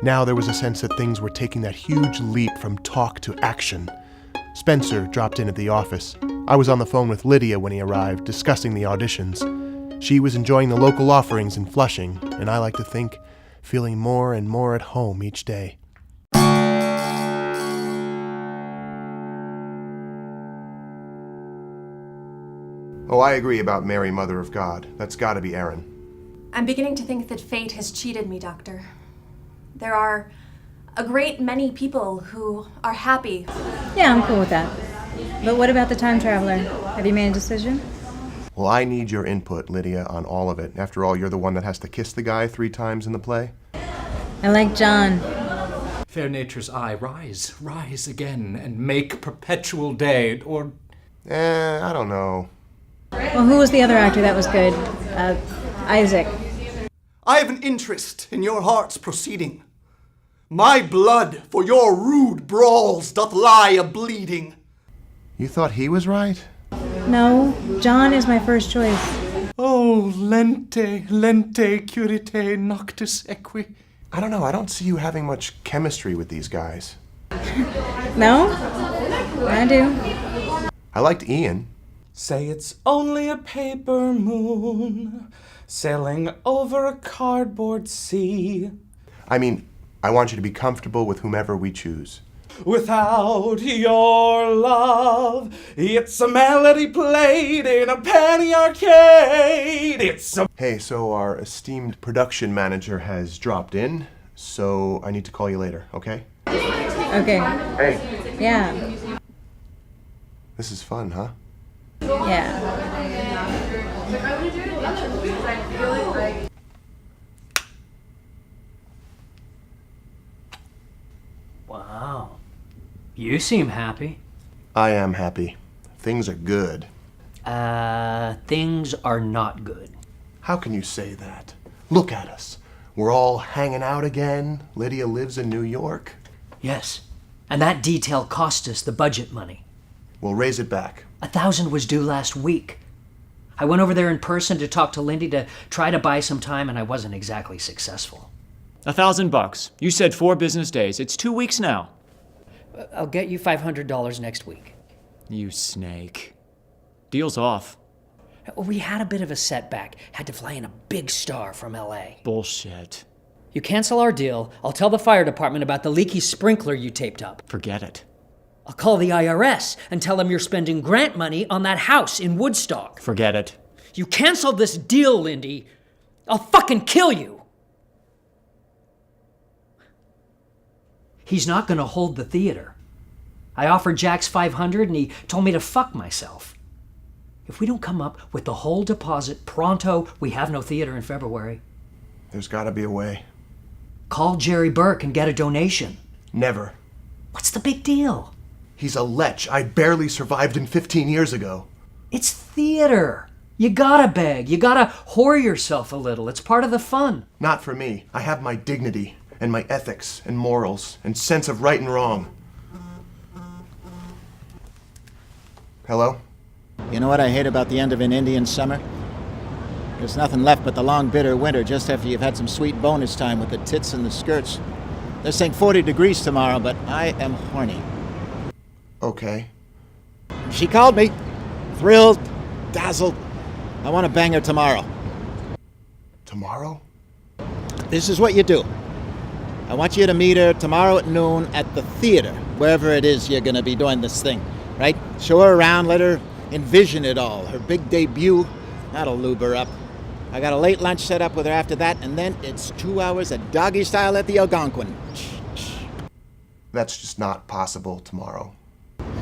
Now there was a sense that things were taking that huge leap from talk to action. Spencer dropped in at the office. I was on the phone with Lydia when he arrived, discussing the auditions. She was enjoying the local offerings in Flushing, and I like to think, feeling more and more at home each day. Oh, I agree about Mary, Mother of God. That's gotta be Erin. I'm beginning to think that fate has cheated me, Doctor. There are a great many people who are happy. Yeah, I'm cool with that. But what about the time traveler? Have you made a decision? Well, I need your input, Lydia, on all of it. After all, you're the one that has to kiss the guy 3 times in the play. I like John. Fair nature's eye, rise, rise again, and make perpetual day, or... I don't know. Well, who was the other actor that was good? Isaac. I have an interest in your heart's proceeding. My blood for your rude brawls doth lie a-bleeding. You thought he was right? No, John is my first choice. Oh, lente, lente, curite, noctis equi. I don't know, I don't see you having much chemistry with these guys. No? I do. I liked Ian. Say it's only a paper moon, sailing over a cardboard sea. I mean, I want you to be comfortable with whomever we choose. Without your love, it's a melody played in a penny arcade. It's a... Hey, so our esteemed production manager has dropped in, so I need to call you later, okay? Okay. Hey. Yeah. This is fun, huh? Yeah. Wow. You seem happy. I am happy. Things are good. Things are not good. How can you say that? Look at us. We're all hanging out again. Lydia lives in New York. Yes. And that detail cost us the budget money. We'll raise it back. 1,000 was due last week. I went over there in person to talk to Lindy to try to buy some time, and I wasn't exactly successful. $1,000. You said 4 business days. It's 2 weeks now. I'll get you $500 next week. You snake. Deal's off. We had a bit of a setback. Had to fly in a big star from LA. Bullshit. You cancel our deal, I'll tell the fire department about the leaky sprinkler you taped up. Forget it. I'll call the IRS and tell them you're spending grant money on that house in Woodstock. Forget it. You canceled this deal, Lindy. I'll fucking kill you. He's not gonna hold the theater. I offered Jax $500 and he told me to fuck myself. If we don't come up with the whole deposit pronto, we have no theater in February. There's gotta be a way. Call Jerry Burke and get a donation. Never. What's the big deal? He's a lech. I barely survived him 15 years ago. It's theater. You gotta beg. You gotta whore yourself a little. It's part of the fun. Not for me. I have my dignity and my ethics and morals and sense of right and wrong. Hello? You know what I hate about the end of an Indian summer? There's nothing left but the long, bitter winter just after you've had some sweet bonus time with the tits and the skirts. They're saying 40 degrees tomorrow, but I am horny. Okay. She called me. Thrilled, dazzled. I want to bang her tomorrow. Tomorrow? This is what you do. I want you to meet her tomorrow at noon at the theater, wherever it is you're going to be doing this thing, right? Show her around, let her envision it all. Her big debut, that'll lube her up. I got a late lunch set up with her after that, and then it's 2 hours of doggy style at the Algonquin. That's just not possible tomorrow.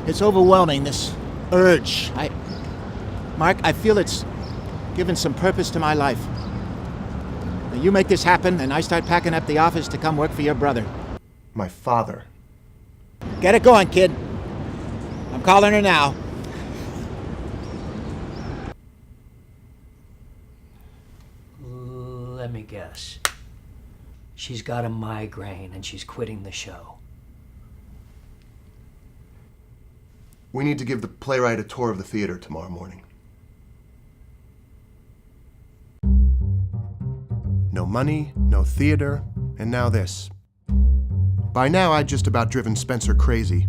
It's overwhelming, this urge. Mark, I feel it's given some purpose to my life. Now, you make this happen, and I start packing up the office to come work for your brother. My father. Get it going, kid. I'm calling her now. Let me guess. She's got a migraine and she's quitting the show. We need to give the playwright a tour of the theater tomorrow morning. No money, no theater, and now this. By now, I'd just about driven Spencer crazy.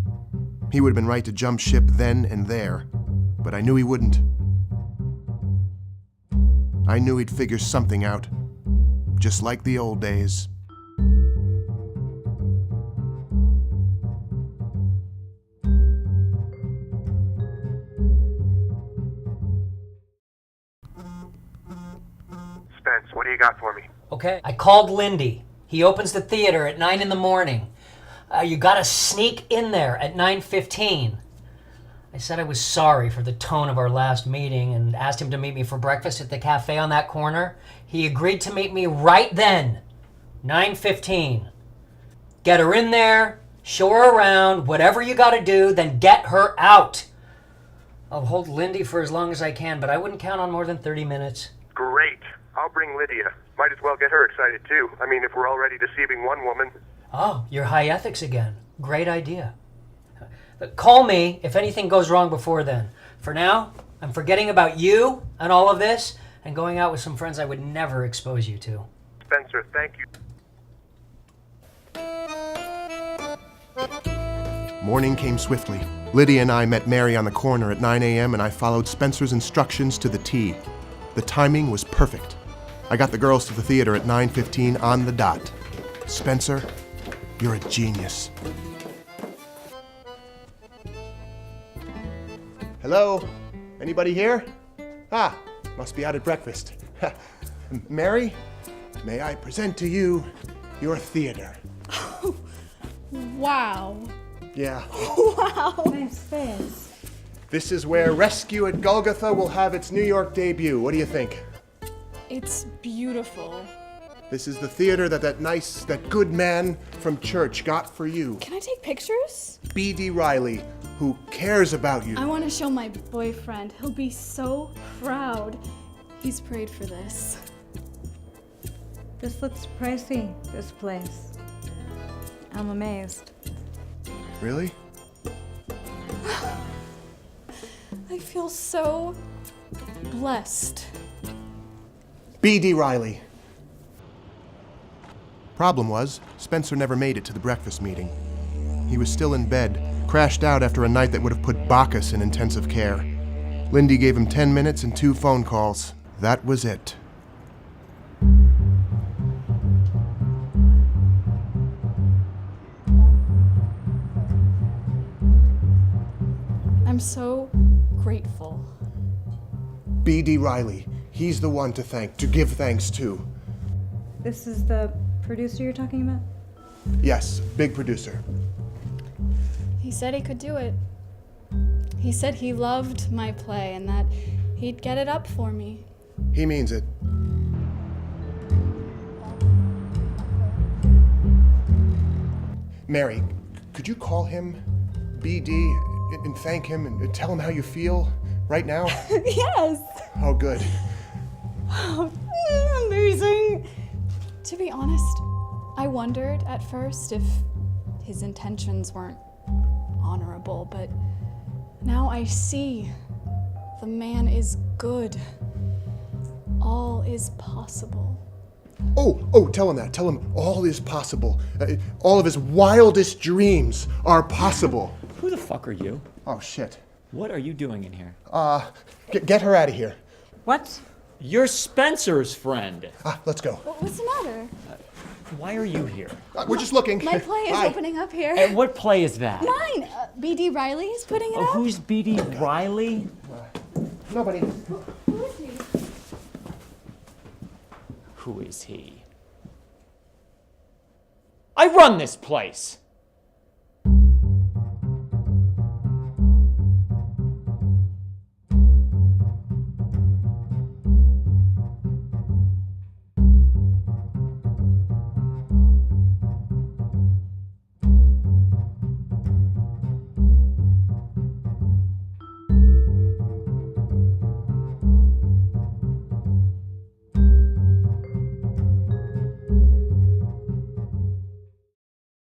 He would have been right to jump ship then and there, but I knew he wouldn't. I knew he'd figure something out, just like the old days. Spence, what do you got for me? Okay. I called Lindy. He opens the theater at 9 in the morning. You gotta sneak in there at 9:15. I said I was sorry for the tone of our last meeting and asked him to meet me for breakfast at the cafe on that corner. He agreed to meet me right then, 9:15. Get her in there, show her around, whatever you gotta do, then get her out. I'll hold Lindy for as long as I can, but I wouldn't count on more than 30 minutes. Great. I'll bring Lydia. Might as well get her excited too. I mean, if we're already deceiving one woman. Oh, you're high ethics again. Great idea. Call me if anything goes wrong before then. For now, I'm forgetting about you and all of this and going out with some friends I would never expose you to. Spencer, thank you. Morning came swiftly. Lydia and I met Mary on the corner at 9 a.m. and I followed Spencer's instructions to the T. The timing was perfect. I got the girls to the theater at 9:15 on the dot. Spencer, you're a genius. Hello? Anybody here? Ah, must be out at breakfast. Mary, may I present to you your theater? Wow. Yeah. Wow. Nice face. This is where Rescue at Golgotha will have its New York debut. What do you think? It's beautiful. This is the theater that good man from church got for you. Can I take pictures? B.D. Riley, who cares about you. I want to show my boyfriend. He'll be so proud. He's prayed for this. This looks pricey, this place. I'm amazed. Really? I feel so blessed. B.D. Riley. Problem was, Spencer never made it to the breakfast meeting. He was still in bed, crashed out after a night that would have put Bacchus in intensive care. Lindy gave him 10 minutes and 2 phone calls. That was it. I'm so grateful. B.D. Riley. He's the one to give thanks to. This is the producer you're talking about? Yes, big producer. He said he could do it. He said he loved my play and that he'd get it up for me. He means it. Mary, could you call him B.D. and thank him and tell him how you feel right now? Yes! Oh, good. Oh, amazing! To be honest, I wondered at first if his intentions weren't honorable, but now I see the man is good. All is possible. Oh, tell him that. Tell him all is possible. All of his wildest dreams are possible. Who the fuck are you? Oh, shit. What are you doing in here? Get her out of here. What? You're Spencer's friend. Let's go. What's the matter? Why are you here? We're just looking. My play is Hi. opening up here. And what play is that? Mine! B.D. Riley is putting it Oh, up. who's B.D. Riley? Nobody. Who is he? Who is he? I run this place!